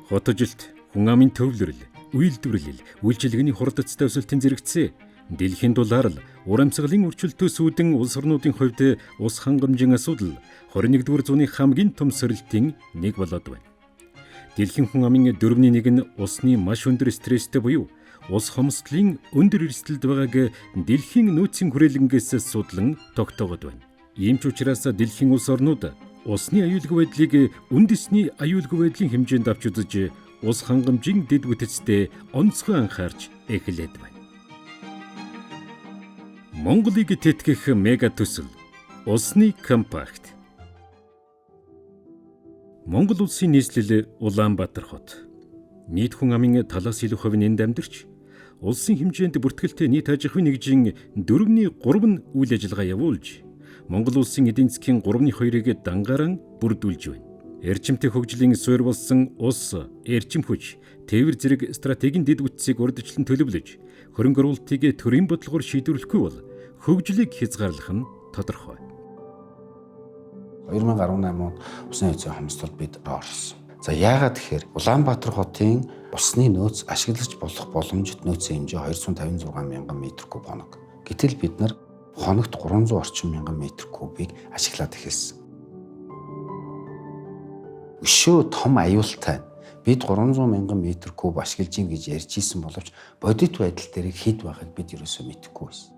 Хотожилт, хүн амын төвлөрөл, үйлдвэрлэл, үйлчилгээний хурдцтай өсөлтөнд зэрэгцээ. Дэлхийн дулаар л ур амьсгалын өрчлөлтөөс үүдэн улс орнуудын хувьд ус хангамжийн асуудал 21-р зууны хамгийн том сорилтын нэг болоод байна. Дэлхийн хүн амын 4/1 нь усны маш өндөр стресстэй буюу ус хомсдлын өндөр эрсдэлд байгааг дэлхийн нөөцийн хүрээлэнгээс судлан тогтоогод байна. Ийм ч учраас дэлхийн улс орнууд усны аюулгүй байдлыг үндэсний аюулгүй байдлын хэмжээнд авч үзэж ус хангамжийн дэд бүтцтэй онцгой анхаарч эхлээд байна. Монголыг тэтгэх мега төсөл усны компакт. Монгол улсын нийслэл Улаанбаатар хот. Нийт хүн амын талаас илүү хувь нь энд амьдарч, улсын хэмжээнд бүртгэлтэй нийт аж ахуйн нэгжийн 4/3 нь үйл ажиллагаа явуулж, Монгол улсын эдийн засгийн 3/2-ыг дангаран бүрдүүлж байна. Эрчимтэй хөгжлийн суурь болсон ус, эрчим хүч, тээвэр зэрэг стратегийн дэд бүтцийг урьдчилан төлөвлөж, хөрөнгө оруулалтыг төрийн бодлогоор шийдвэрлэхгүй бол хөгжлийг хязгаарлах нь тодорхой. 2018 онд усны хэвцээ хомсдолд бид орсон. За яагаад тэгэхээр Улаанбаатар хотын усны нөөц ашиглаж болох боломжит нөөцийн хэмжээ 256 мянган метр куб хоног. Гэтэл бид нар хоногт 300 орчим мянган метр кубыг ашиглаад эхэлсэн. Өшөө том аюултай. Бид 300 мянган метр куб ашиглаж ийн гэж ярьж исэн боловч бодит байдал дээр хэд байгааг бид ерөөсөө мэдэхгүй байсан.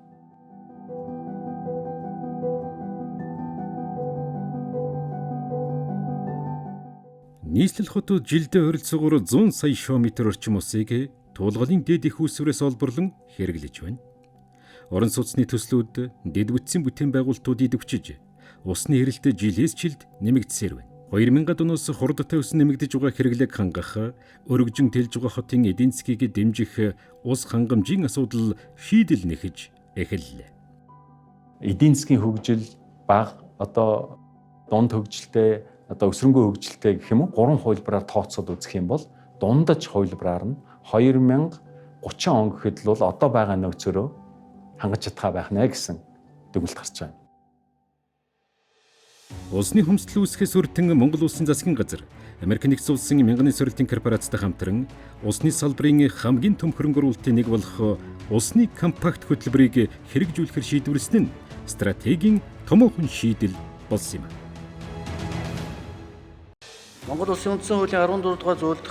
Нийслэл хотод жилдээ ойролцоогоор 100 сая шометр орчим усыг туулгалын дэд их үүсвэрээс олборлон хэрэглэж байна. Орон сууцны төслүүд, дэд бүтцийн бүтээн байгуулалтууд идэвхжиж, усны эрэлт жилээс жилд нэмэгдсээр байна. 2000-ад оноос хурдтай ус нэмэгдэж байгаа хэрэглээг хангах, өргөжин тэлж байгаа хотын эдийн засгийг дэмжих ус хангамжийн асуудал шийдэл нэхэж эхэллээ. Эдийн засгийн хөгжил бага, дунд хөгжилтэй, өсрөнгөө хөгжилтэй гэх юм уу 3 хувилбараар тооцоод үзэх юм бол дундаж хувилбараар нь 2030 он гэхэд л одоо байгаа нөөцөөрөө хангаж чадхаа байх нэ гэсэн дүгнэлт гарч байна. Усны хомсдол үүсгэхээс өртөн Монгол улсын засгийн газар, Америк нэгдсэн улсын мянганы сорилтын корпорацтай хамтран усны салбарын хамгийн том хөрөнгө оруулалтын нэг болох усны компакт хөтөлбөрийг хэрэгжүүлэхээр шийдвэрлсэн нь стратегийн томоохон шийдэл болсон юм. Монгол улсын үндсэн хуулийн 14 дугаар зүйлд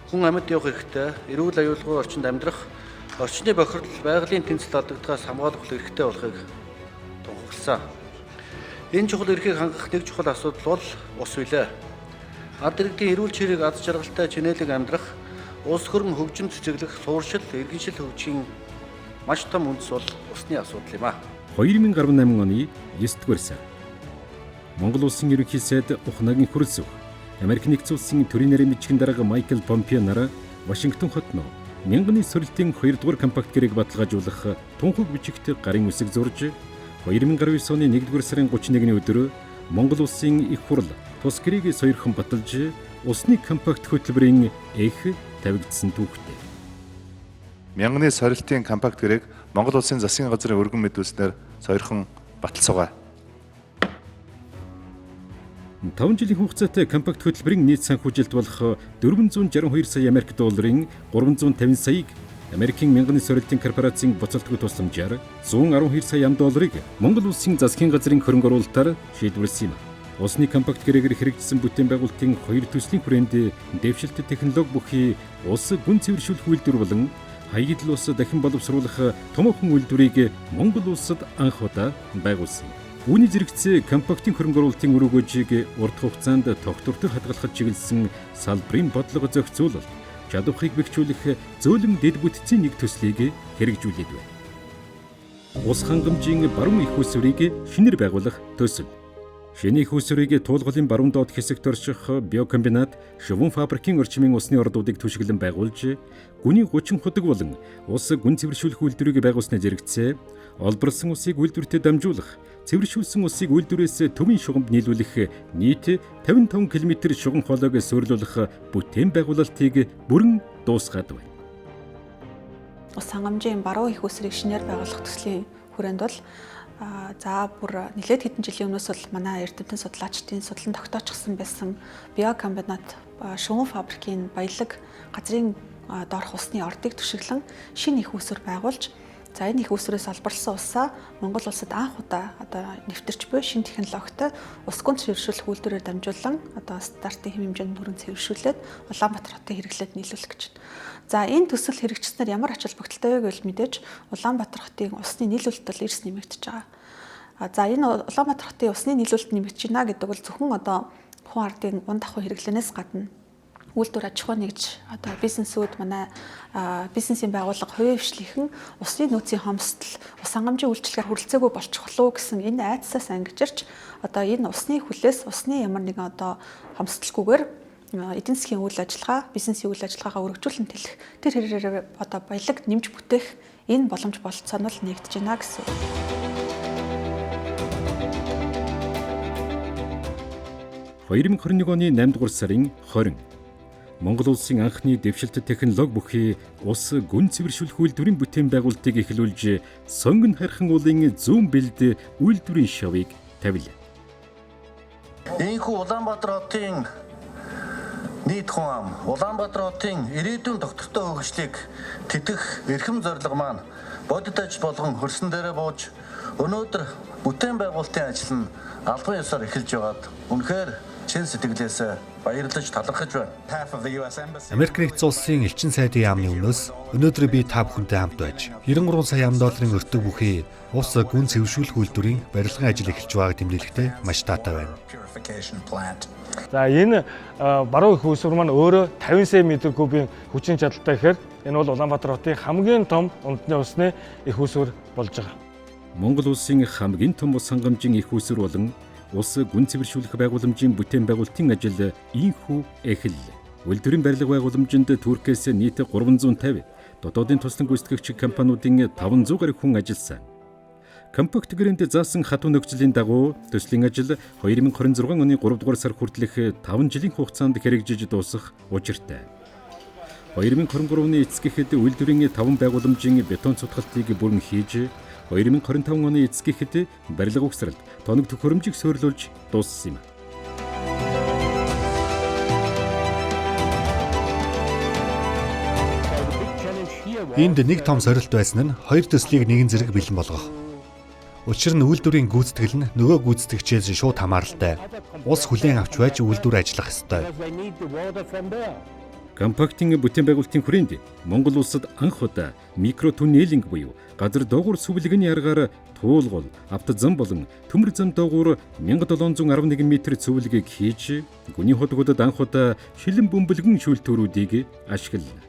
хүн амьд явах хэрэгтэй, эрүүл аюулгүй орчинд амьдрах, орчны бохирдол, байгалийн тэнцэл алдагдахаас хамгаалах хэрэгтэй болохыг тунхагласан. Энэ чухал эрхийг хангах нэг чухал асуудал бол ус билээ. Ард иргэдийн эрүүл чирийг аз жаргалтай чинээлэг амьдрах, улс хөрөн хөгжим цэцэглэх, сууршил, иргэншил хөгжийн маш том үндэс бол усны асуудал юм а. 2018 оны 9-р сар Монгол улсын ерөнхий сайд Ухнагийн хөрөлсөв Америк нэгдсэн улсын төрийн нарийн бичгийн дарга Майкл Помпео нараа Вашингтон хотноо мянганы сорилтын 2-р компакт гэрээг баталгаажуулах тунхаг бичигт гарын үсэг зурж 2019 оны 1-р сарын 31-ний өдөр Монгол улсын их хурл тус гэрээг сойрхон баталж усны компакт хөтөлбөрийн эх тавигдсан түүхтэй. Мянганы сорилтын компакт гэрээг Монгол улсын засгийн газрын өргөн мэдүүлснээр сойрхон баталцгаа. 5 жилийн хугацаатай компакт хөтөлбөрийн нийт санхүүжилт болох 462 сая Америк долларын 350 саяыг Америкийн мянганы сорилтын корпорацийн буцалтгүй тусламжаар 112 сая $, Монгол улсын засгийн газрын хөрөнгө оруулалтаар шийдвэрлсэн юм. Усны компакт гэрээгээр хэрэгжсэн бүтээн байгуулалтын 2 төслийн хүрээнд дэвшилт технологи бүхий ус гүн цэвэршүүлэх үйлдвэр болон хаягдл ус дахин боловсруулах томоохон үйлдвэрийг Монгол улсад анх удаа байгуулсан. Үүний зэрэгцээ компактын хөрөнгө оруулалтын үр өгөөжийг урт хугацаанд тогтвортой хадгалахад чиглэсэн салбарын бодлого зохицуулалт, чадварыг бэхжүүлэх зөөлөн дэд бүтцийн нэг төслийг хэрэгжүүлээд байна. Ус хангамжийн баруун их үүсвэрийг шинээр байгуулах төсөл. Шинэ их үүсвэрийг туулгалын баруун доод хэсэгт орших биокомбинат, шувуу фабрикийн орчмын усны ордуудыг түшиглэн байгуулж, гүний 30 худаг болон ус гүн цэвэршүүлэх үйлдвэрийг байгуулснаа зэрэгцээ, олборлсон усыг үйлдвэртээ дамжуулах, цэвэршүүлсэн усыг үйлдвэрээс төвийн шугамд нийлүүлэх нийт 55 км шугам хоолойг суйрлуулах бүтээн байгуулалтыг бүрэн дуусгаад байна. Ус хангамжийн баруун их үүсвэрийг шинээр байгуулах төслийн хүрээнд бол За бүр нэлээд хэдэн жилийн өмнөөс бол манай эрдэмтэн судлаачдын судлан тогтоочсон байсан биокомбинат шувуу фабрикийн баялаг газрын доорх усны ордыг түшиглэн шинэ их үүсвэр байгуулж энэ их үүсвэрээс олборлсон усаа Монгол улсад анх удаа нэвтэрч буй шинэ технологитой ус гүн цэвэршүүлэх үйлдвэрээр дамжуулан стартын хэм хэмжээнд бүрэн цэвэршүүлээд Улаанбаатар хотын хэрэглээд нийлүүлэх гэж байна. За энэ төсөл хэрэгжснээр ямар ач холбогдолтой вэ гэвэл мэдээж Улаанбаатар хотын усны нийлүүлэлт бол эрс нэмэгдэж байгаа. За энэ Улаанбаатар хотын усны нийлүүлэлт нэмэгдэж байна гэдэг бол зөвхөн хүн ардын унд ахуй хэрэглэнээс гадна үйлдвэр аж ахуй нэгж бизнесүүд манай бизнесийн байгууллага хувийн хвшлийнхэн усны нөөцийн хомсдол, ус хангамжийн үйлчилгээгээр хүрэлцээгүй болчих болов гэсэн энэ айдсаас ангижирч энэ усны хүлээс усны ямар нэгэн хомсдолгүйгээр эдийн засгийн үйл ажиллагаа, бизнесийн үйл ажиллагаагаа өргөжүүлэн тэлэх тэр хэрээр баялаг нэмж бүтээх энэ боломж болцоо нь нэгдэж байна гэсэн. 2021 оны 8 дугаар сарын 20 Монгол улсын анхны дэвшилт технологи бүхий ус гүн цэвэршүүлэх үйлдвэрийн бүтээн байгуулалтыг эхлүүлж сонгон хархан уулын зүүн бэлд үйлдвэрийн шавыг тавилаа. Энэхүү Улаанбаатар хотын нийт хүн ам, Улаанбаатар хотын ирээдүйн доктортой хөгжлийг тэтгэх эрхэм зорилго маань бодит аж болгон хөрсөн дээрээ бууж өнөөдөр бүтээн байгуулалтын ажил нь албан ёсоор эхэлж байгаад үнэхээр чин сэтгэлээс баярлаж талархаж байна. Америк нэгдсэн улсын элчин сайдын яамны өмнөөс өнөөдөр би та бүхэнтэй хамт байж 93 сая $, өртөг бүхий ус гүн цэвэршүүлэх үйлдвэрийн барилгын ажил эхэлж байгааг тэмдэглэхдээ маш таатай байна. За энэ баруун их үүсвэр маань өөрөө 50 сая метр кубын хүчин чадалтай гэхээр энэ бол Улаанбаатар хотын хамгийн том унтны усны их үүсвэр болж байгаа. Монгол улсын хамгийн том ус хангамжийн их үүсвэр болон ус гүн цэвэршүүлэх байгууламжийн бүтээн байгуулалтын ажил ийхүү эхэллээ. Үйлдвэрийн барилга байгууламжинд Туркээс нийт 350, дотоодын туслан гүйцэтгэгч компаниудын 500 гаруй хүн ажилласан. Компакт гэрээнд заасан хатуу нөхцөлийн дагуу төслийн ажил 2026 оны 3 дугаар сар хүртэлх 5 жилийн хугацаанд хэрэгжиж дуусах учиртай. 2023 оны эцгэхэд үйлдвэрийн 5 байгууламжийн бетон цутгалтыг бүрэн хийж 2025 оны эцгэхэд барилга угсралд тоног төхөөрөмжийг суйрлуулж дууссан юм. Энд нэг том сорилт байсан нь хоёр төслийг нэгэн зэрэг бэлэн болгох. Учир нь үйлдвэрийн гүйцэтгэл нь нөгөө гүйцэтгэгчээс шууд хамааралтай. Ус хүлээн авч байж үйлдвэр ажиллах ёстой. Компактын бүтээн байгуулалтын хүрээнд Монгол улсад анх удаа микротуннелинг буюу газар доогуур сүвлэгний аргаар туулгол, автозам болон төмөр зам доогуур 1711 м сүвлэгийг хийж гүний хотгуудад анх удаа шилэн бөмбөлгөн шүүлтүүрүүдийг ашиглана.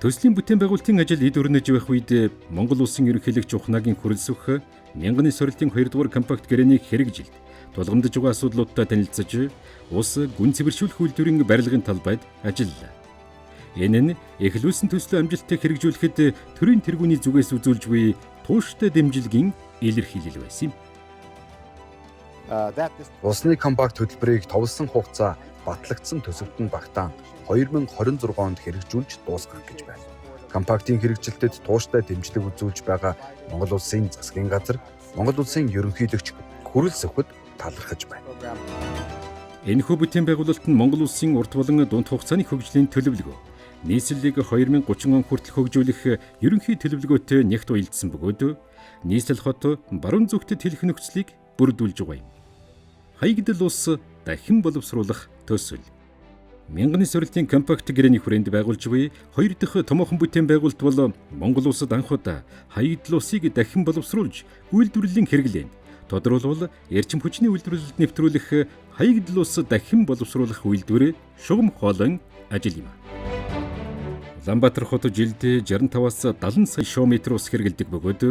Төслийн бүтээн байгуулалтын ажил эд өрнөж байх үед Монгол улсын ерөнхийлөгч Ухнагийн хүрэлцэх мянганы сорилтын 2 дугаар компакт гэрээний хэрэгжилт тулгамдж байгаа асуудлуудтай танилцж ус гүн цэвэршүүлэх үйлдвэрийн барилгын талбайд ажиллалаа. Энэ нь эхлүүлсэн төслөө амжилттай хэрэгжүүлэхэд төрийн тэргүүний зүгээс үзүүлж буй тууштай дэмжлэгийн илэрхийлэл байсан юм. Усны компакт хөтөлбөрийг товлсон хугацаа батлагдсан төсөвт нь багтаан 2026 онд хэрэгжүүлж дуусгах гэж байна. Компактын хэрэгжилтэд тууштай дэмжлэг үзүүлж байгаа Монгол улсын засгийн газар, Монгол улсын ерөнхийлөгч хүрэлц өгөхөд талархаж байна. Энэхүү бүтээн байгуулалт нь Монгол улсын урт болон дунд хугацааны хөгжлийн төлөвлөгөө, нийслэлийг 2030 он хүртэл хөгжүүлэх ерөнхий төлөвлөгөөтэй нягт уялдсан бөгөөд нийслэл хот баруун зүгтд хэлэх нөхцөлийг бүрдүүлж байгаа юм. Хаягдл ус дахин боловсруулах төсөл. Мянганы сорилтын компакт гэрээний хүрээнд байгуулж буй 2 дахь томоохон бүтээн байгуулалт бол Монгол улсад анх удаа хаягдл усыг дахин боловсруулж үйлдвэрлэлийн хэрэглээнд тодорхойлбол эрчим хүчний үйлдвэрлэлд нэвтрүүлэх хаягдл ус дахин боловсруулах үйлдвэр шугам хоолон ажил юм. Улаанбаатар хот жилдээ 65-аас 70 сая шм ус хэрэглэдэг бөгөөд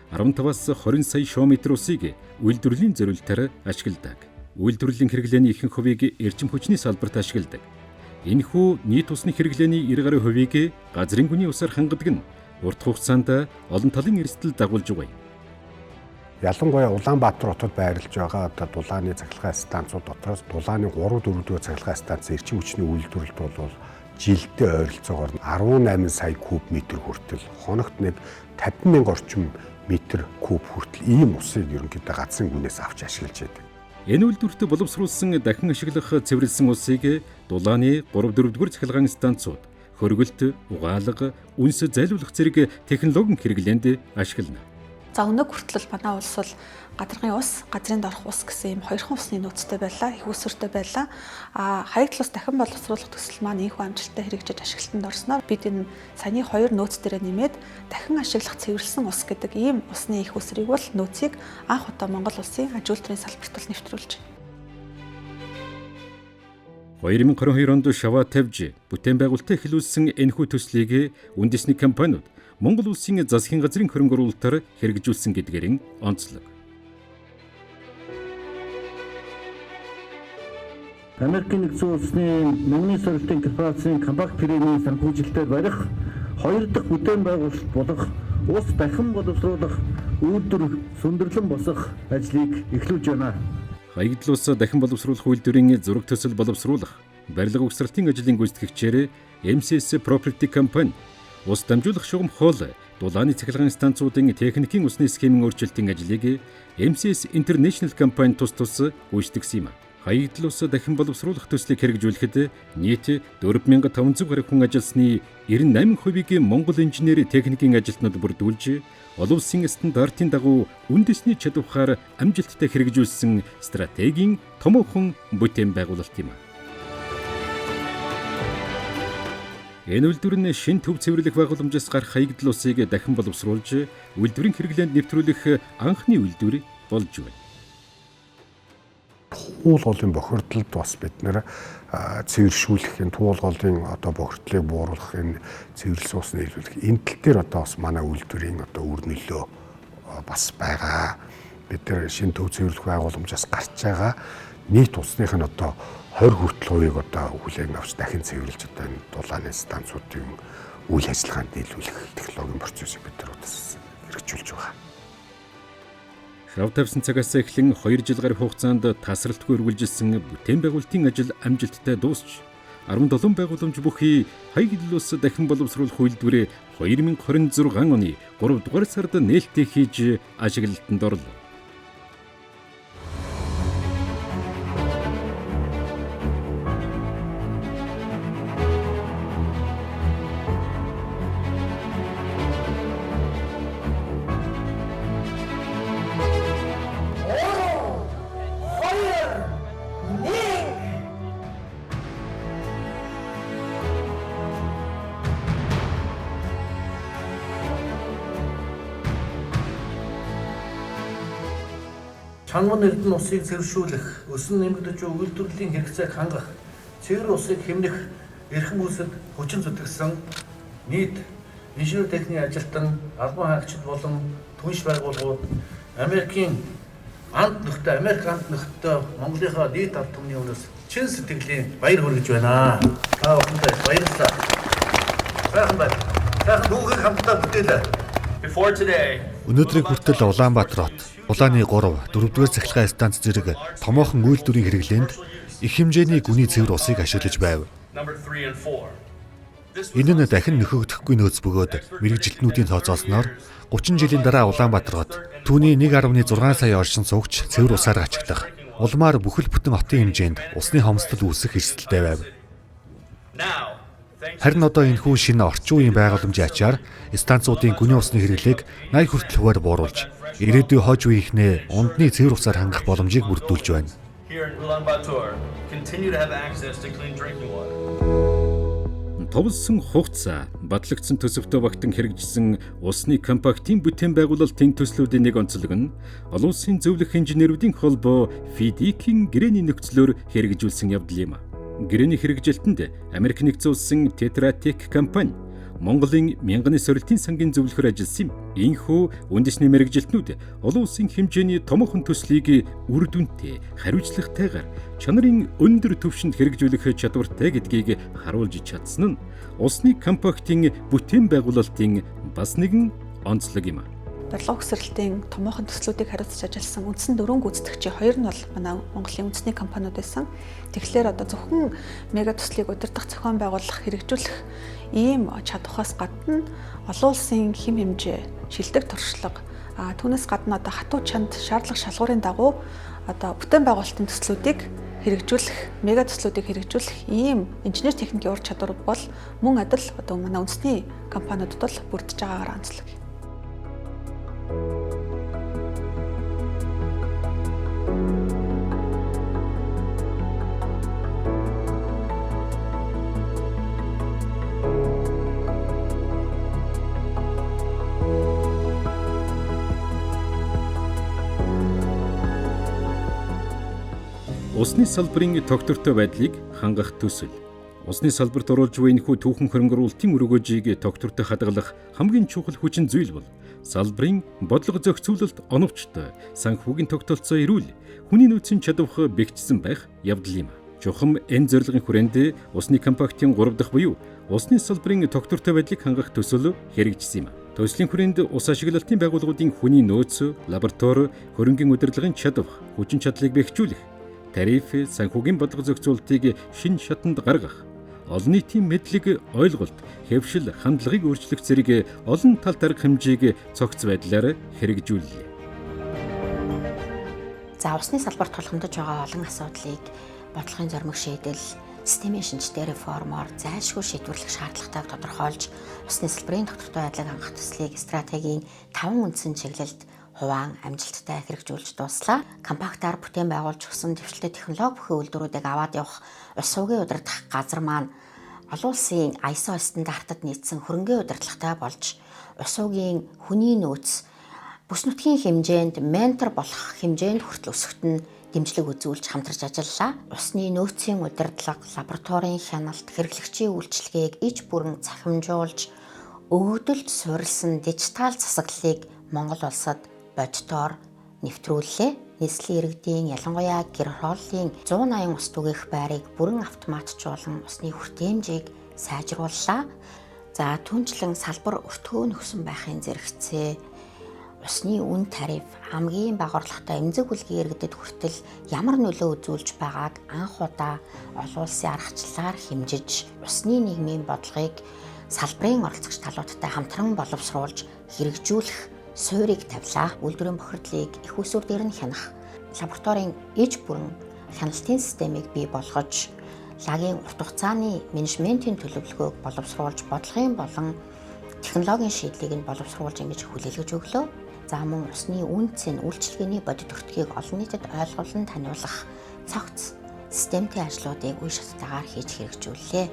15-аас 20 сая шм усыг үйлдвэрлэлийн зорилтоор ашигладаг. Үйлдвэрлэлийн хэрэглээний ихэнх хувийг эрчим хүчний салбарт ашигладаг. Энэхүү нийт усны хэрэглээний 90 гаруй хувийг газрын гүний усаар хангадаг нь урт хугацаанд олон талын эрсдэл дагуулж байгаа юм. Ялангуяа Улаанбаатар хотод байрлаж байгаа дулааны цахилгаан станцууд дотроос дулааны 3-4 дэх цахилгаан станц эрчим хүчний үйлдвэрлэлд бол жилдээ ойролцоогоор 18 сая куб метр хүртэл хоногт нэг 50,000 орчим метр куб хүртэл ийм усыг ерөнхийдөө газрын гүнээс авч ашиглаж байдаг. Энэ үйлдвэрт боловсруулсан дахин ашиглах цэвэрлсэн усыг дулааны 3-4-р цахилгаан станцууд, хөргөлт, угаалга, үнс зайлуулах зэрэг технологийн хэрэглээнд ашиглана. За өнөөг хүртэл манай улс бол гадаргын ус, газрын доорх ус гэсэн ийм хоёрхан усны нөөцтэй байлаа, их усүртэй байлаа. Хаяг талаас дахин боловсруулах төсөл маань ийхүү амжилттай хэрэгжиж ашиглалтанд орсноор бид энэ саяны хоёр нөөц дээр нэмээд дахин ашиглах цэвэрлсэн ус гэдэг ийм усны их усрыг бол нөөцийг анх удаа Монгол улсын аж үйлдвэрийн салбарт бол нэвтрүүлж байна. 2022 онд шаваа тавьж бүтээн байгуулалтаа эхлүүлсэн энэхүү төслийг үндэсний компаниуд Монгол улсын засгийн газрын хөрөнгө оруулалтаар хэрэгжүүлсэн гэдгээр онцлог. Америкийн нэгдсэн улсны мянганы сорилтын корпорацийн компакт гэрээний санхүүжилтээр барих 2 дахь бүтээн байгуулалт болох ус дахин боловсруулах үйлдвэр сүндэрлэн босох ажлыг эхлүүлж байна. Хаягдлуус дахин боловсруулах үйлдвэрийн зураг төсөл боловсруулах, барилга угсралтын ажлын гүйцэтгэгчээр MCS Property компани ус дамжуулах шугам хоол, дулааны цахилгаан станцуудын техникийн усны схемийн өөрчлөлтийн ажлыг MCS International компани тус гүйцэтгэсэн юм. Хаягдлуус дахин боловсруулах төслийг хэрэгжүүлэхэд нийт 4500 гаруй хүн ажилласны 98%-ийг Монгол инженери техникийн ажилтнууд бүрдүүлж, олон улсын стандартын дагуу үндэсний чадвараар амжилттай хэрэгжүүлсэн стратегийн томоохон бүтээн байгуулалт юм. Энэ үйлдвэр нь шин төв цэвэрлэх байгууламжаас гарах хаягдл усыг дахин боловсруулж, үйлдвэрийн хэрэглээнд нэвтрүүлэх анхны үйлдвэр болж байна. Туулгын бохирдолд бас бид нэр цэвэршүүлэх, энэ туулгын бохирдлыг бууруулах, энэ цэвэрлсэн усны хэлбэлэх энэ тал дээр бас манай үйлдвэрийн үр нөлөө бас байгаа. Бид нэр шин төв цэвэрлэх байгууламжаас гарч байгаа нийт усных нь 20 хүртэл хувийг хүлээн авч дахин цэвэрлж энэ дулааны станцуудын үйл ажиллагаанд нийлүүлэх технологийн процессыг бид нар бас хэрэгжүүлж байгаа. Шав тавьсан цагаас эхлэн 2 жил гаруй хугацаанд тасралтгүй үргэлжилсэн бүтээн байгуулалтын ажил амжилттай дуусч 17 байгууламж бүхий хаягдлуус дахин боловсруулах үйлдвэрээ 2026 оны 3 дугаар сард нээлттэй хийж ашиглалтанд орлоо. Чанган эрдэнэ усыг цэвэршүүлэх, өсөн нэмэгдэж буй үйлдвэрлэлийн хэрэгцээг хангах, цэвэр усыг хэмнэх эрхэм үүсэд хүчин зүтгэсэн нийт инженер техникийн ажилтан, албан хаагчид болон түнш байгууллагууд Америк амт нөхдөд Монголынхаа нийт ард түмний өмнөөс чин сэтгэлийн баяр хүргэж байна. Та бүхэндээ баярлалаа. Сайхан байна. Сайхан дүүхийг хамтдаа бүтээлээ. Өнөөдрийг хүртэл Улаанбаатар хот, Улааны 3, 4-р цахилгаан станц зэрэг томоохон үйлдвэрийн хэрэглээнд их хэмжээний гүний цэвэр усыг ашиглаж байв. Энэ нь дахин нөхөгдөхгүй нөөц бөгөөд мэргэжилтнүүдийн тооцоолсноор 30 жилийн дараа Улаанбаатар хот түүний 1.6 сая оршин суугч цэвэр усаар ачаглах, улмаар бүхэл бүтэн хотын хэмжээнд усны хомсдол үүсэх эрсдэлтэй байв. Харин одоо энэхүү шинэ орчин үеийн байгууламжийн ачаар станцуудын гүний усны хэрэглээг 80 хүртэл хувиар бууруулж, ирээдүйн хойж үеийнхнээ ундны цэвэр усаар хангах боломжийг бүрдүүлж байна. Товлсон хугацаа, батлагдсан төсөвтөө багтан хэрэгжсэн усны компактын бүтээн байгуулалтын төслүүдийн нэг онцлог нь олон улсын зөвлөх инженеруудын холбоо FIDIC-ийн гэрээний нөхцлөөр хэрэгжүүлсэн явдал юм. Гэрээний хэрэгжилтэнд Америк нэгдсэн улсын Tetra Tech компани Монголын мянганы сорилтын сангийн зөвлөхөр ажилласан юм. Ийхүү үндэсний мэргэжилтнүүд олон улсын хэмжээний томоохон төслийг үр дүнтэй, хариуцлагатайгаар чанарын өндөр түвшинд хэрэгжүүлэх чадвартай гэдгийг харуулж чадсан нь усны компактын бүтээн байгуулалтын бас нэгэн онцлог юм. Барилга угсралтын томоохон төслүүдийг хариуцж ажилласан үндсэн 4 гүйцэтгэгчийн 2 нь бол манай Монголын үндэсний компаниуд байсан. Тэгэхээр одоо зөвхөн мега төслийг удирдах, зохион байгуулах, хэрэгжүүлэх ийм чадвархаас гадна олон улсын хэм хэмжээ, шилдэг туршлага, Түүнээс гадна одоо хатуу чанд шаардлага шалгуурын дагуу одоо бүтээн байгуулалтын төслүүдийг хэрэгжүүлэх, мега төслүүдийг хэрэгжүүлэх ийм инженер техникийн ур чадварууд бол мөн адил одоо манай үндэсний компаниудад бол бүрдэж байгаагаар онцлог. Усны салбарын тогтвортой байдлыг хангах төсөл. Усны салбарт оруулж буй энэхүү түүхэн хөрөнгө оруулалтын өргөөжийг тогтвортой хадгалах хамгийн чухал хүчин зүйл бол салбарын бодлого зохицуулалт оновчтой, санхүүгийн тогтолцоо эрүүл, хүний нөөцийн чадвах бэхжсэн байх явдал юм. Чухам энэ зорилгын хүрээнд усны компактын 3 дахь буюу усны салбарын тогтвортой байдлыг хангах төсөл хэрэгжсэн юм. Төслийн хүрээнд ус ашиглалтын байгууллагуудын хүний нөөц, лаборатори, хөрөнгийн удирдлагын чадвах, хүчин чадлыг бэхжүүлэх, тариф, санхүүгийн бодлого зохицуулалтыг шинэ шатанд гаргах, олон нийтийн мэдлэг, ойлголт, хэвшил, хандлагыг өөрчлөх зэрэг олон талт арга хэмжээг цогц байдлаар хэрэгжүүллээ. За усны салбарт тулгамдж байгаа олон асуудлыг бодлогын зоримог шийдэл, системийн шинжтэй реформоор зайлшгүй шийдвэрлэх шаардлагатайг тодорхойлж, усны салбарын тогтвортой байдлыг хангах төслийг стратегийн 5 үндсэн чиглэлд хуваан амжилттай хэрэгжүүлж дуслаа. Компактаар бүтээн байгуулж өгсөн дэвшилтэй технологи бүхий үйлдвэрүүдийг аваад явах ус сувгийн удирдах газар маань олон улсын ISO стандартад нийцсэн хөрөнгөний удирдлагатай болж ус сувгийн хүний нөөц бүс нутгийн хэмжээнд ментор болох хэмжээнд хүртэл өсөхт нь дэмжлэг үзүүлж хамтарч ажиллалаа. Усны нөөцийн удирдлага, лабораторийн хяналт, хэрэглэгчийн үйлчилгээг иж бүрэн цахимжуулж өгөгдөлд суурилсан дижитал засаглалыг Монгол улсад бодитоор нэвтрүүллээ. Нийслэлийн иргэдийн ялангуяа гэр хорооллын 180 ус түгээх байрыг бүрэн автоматжуулан усны хүртээмжийг сайжрууллаа. За түүнчлэн салбар өртгөө нөхсөн байхын зэрэгцээ усны үн тариф хамгийн бага орлоготой эмзэг бүлгийн иргэдэд хүртэл ямар нөлөө үзүүлж байгааг анх удаа олон улсын аргачлалаар хэмжиж усны нийгмийн бодлогыг салбарын оролцогч талуудтай хамтран боловсруулж хэрэгжүүлэх суурийг тавилаа. Үйлдвэрийн бохирдлыг их усүр дээр нь хянах, лабораторийн иж бүрэн хяналтын системийг бий болгож, лагийн урт хугацааны менежментийн төлөвлөгөөг боловсруулж, бодлогын болон технологийн шийдлийг нь боловсруулж ингэж хүлээлгэж өглөө. За мөн усны үн цэн үйлчилгээний бодит өртгийг олон нийтэд ойлгуулан таниулах цогц системтэй ажлуудыг үе шаттайгаар хийж хэрэгжүүллээ.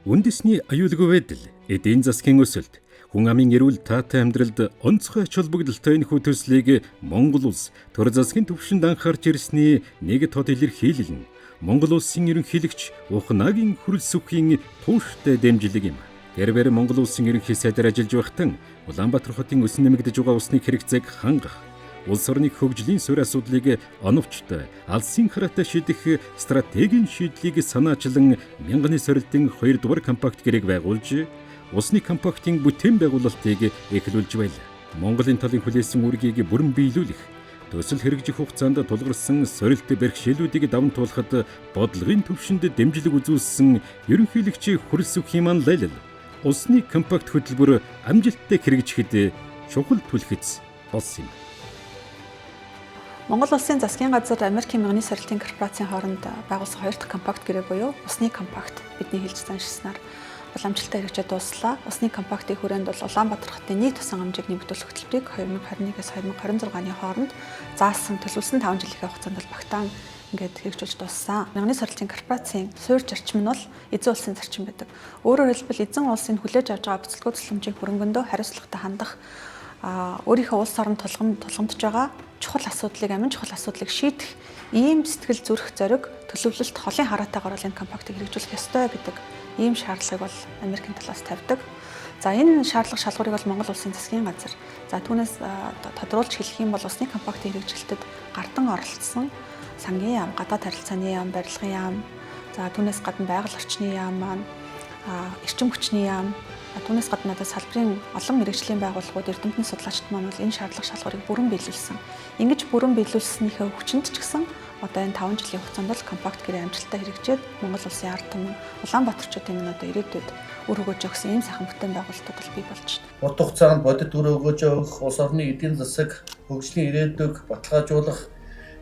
Үндэсний аюулгүй байдал, эдийн засгийн өсөлт, хүн амын эрүүл таатай амьдралд онцгой ач холбогдолтой энэхүү төслийг Монгол улс төр засгийн түвшинд анхаарч ирсний нэг тод илэрхийлэл нь Монгол улсын ерөнхийлөгч Ухнагийн хөрөл сүхийн тууштай дэмжлэг юм. Тэрээр Монгол улсын ерөнхий сайдаар ажиллаж байхдаа Улаанбаатар хотын өсөн нэмэгдэж байгаа усны хэрэгцээг хангах, улс орны хөгжлийн суурь асуудлыг оновчтой, алсын хараатай шийдэх стратегийн шийдлийг санаачлан мянганы сорилтын 2 дугаар компакт гэрээг байгуулж, усны компактын бүтээн байгуулалтыг эхлүүлж байлаа. Монголын талын хүлээсэн үүргийг бүрэн биелүүлэх, төсөл хэрэгжих хугацаанд тулгарсан сорилт бэрхшээлүүдийг даван туулахад бодлогын түвшинд дэмжлэг үзүүлсэн ерөнхийлөгч хөрөл сүхийн маань лайлал усны компакт хөтөлбөр амжилттай хэрэгжихэд чухал түлхэц болсон юм. Монгол улсын засгийн газар Америкийн мянганы сорилтын корпорацийн хооронд байгуулсан 2 дахь компакт гэрээ буюу усны компакт бидний хэлж заншилснаар уламжлалтай хэрэгжиж дууслаа. Усны компактын хүрээнд бол Улаанбаатар хотын нийт тусан хэмжээг нэмэгдүүлэх хөтөлбөрийг 2021-с 2026 оны хооронд заасан төлөвлөсөн 5 жилийн хугацаанд бол багтаан ингээд хэрэгжүүлж дууссан. Мянганы сорилтын корпорацийн суурь зарчим нь бол эзэн улсын зарчим байдаг. Өөрөөр хэлбэл эзэн улсын хүлээж авч байгаа буцалгүй тусламжийн хөрөнгөндөө хариуцлагатай хандах, өөрийнхөө улс орнд тулгамдж байгаа чухал асуудлыг, амин чухал асуудлыг шийдэх ийм сэтгэл зүрх зориг төлөвлөлт холын хараатайгаар бол энэ компактыг хэрэгжүүлэх ёстой гэдэг ийм шаардлагыг бол Америкийн талаас тавьдаг. За энэ шаардлага шалгуурыг бол Монгол улсын засгийн газар түүнээс тодруулж хэлэх юм бол усны компактын хэрэгжилтэд гардан оролцсон сангийн яам, гадаад харилцааны яам, барилгын яам, за түүнээс гадна байгаль орчны яам маань, эрчим хүчний яам, түүнээс гадна салбарын олон мэргэжлийн байгууллагууд, эрдэмтний судлаачид маань бол энэ шаардлага шалгуурыг бүрэн биелүүлсэн. Ингэж бүрэн биелүүлснийхээ хүчинд ч гэсэн одоо энэ 5 жилийн хугацаанд л компакт гэрээ амжилттай хэрэгжээд Монгол улсын ард түмэн Улаанбаатарчуудын минь одоо ирээдүйд үр өгөөж өгсөн ийм сайхан бүтээн байгуулалтууд бол бий болж байна. Урт хугацаанд бодит үр өгөөж өгөх, улс орны эдийн засаг, хөгжлийн ирээдүйг баталгаажуулах,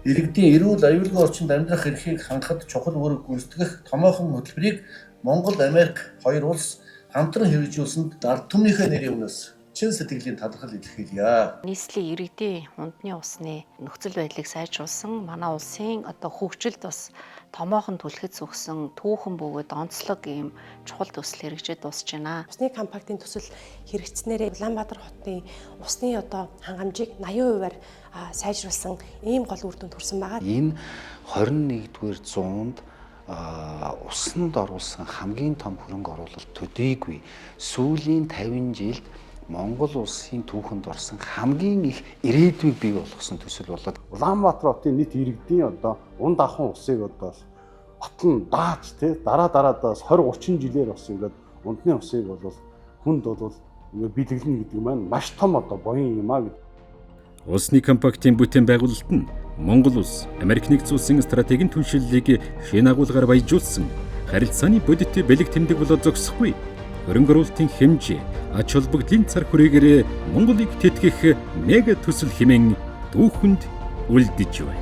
иргэдийн эрүүл аюулгүй орчинд амьдрах эрхийг хангахад чухал үүрэг гүйцэтгэх томоохон хөтөлбөрийг Монгол, Америк хоёр улс хамтран хэрэгжүүлсэнд ард түмнийхээ нэрийн өмнөөс чин сэтгэлийн талархал илэрхийлье. Нийслэлийн иргэдийн унтны усны нөхцөл байдлыг сайжруулсан манай улсын одоо хөгжилд бас томоохон түлхэц өгсөн түүхэн бөгөөд онцлог ийм чухал төсөл хэрэгжиж дуусж байна. Усны компактын төсөл хэрэгжснээрээ Улаанбаатар хотын усны одоо хангамжийг 80%-аар сайжруулсан ийм гол үр дүн төрсөн байгаа. Энэ 21-р зуунд усанд оруулсан хамгийн том хөрөнгө оруулалт төдийгүй сүүлийн 50 жилд Монгол улсын түүхэнд орсон хамгийн их ирээдүйг бий болгосон төсөл болоод Улаанбаатар хотын нийт иргэдийн одоо унд ахуйн усыг одоо бот нь дааж дараадаас 20-30 жилээр бас ингээд ундны усыг бол хүнд бол ингээд бэлэглэнэ гэдэг маань маш том одоо буян юм аа гэдэг. Усны компактын бүтээн байгуулалт нь Монгол улс Америк нэгдсэн улсын стратегийн түншлэлийг шин агуулгаар баяжуулсан харилцааны бодит бэлэг тэмдэг болоод зогсохгүй. Хөрөнгө оруулалтын хэмжээ, ач холбогдлын цар хүрээгээр Монголыг тэтгэх мега төсөл хэмээн түүхэнд үлдэж байна.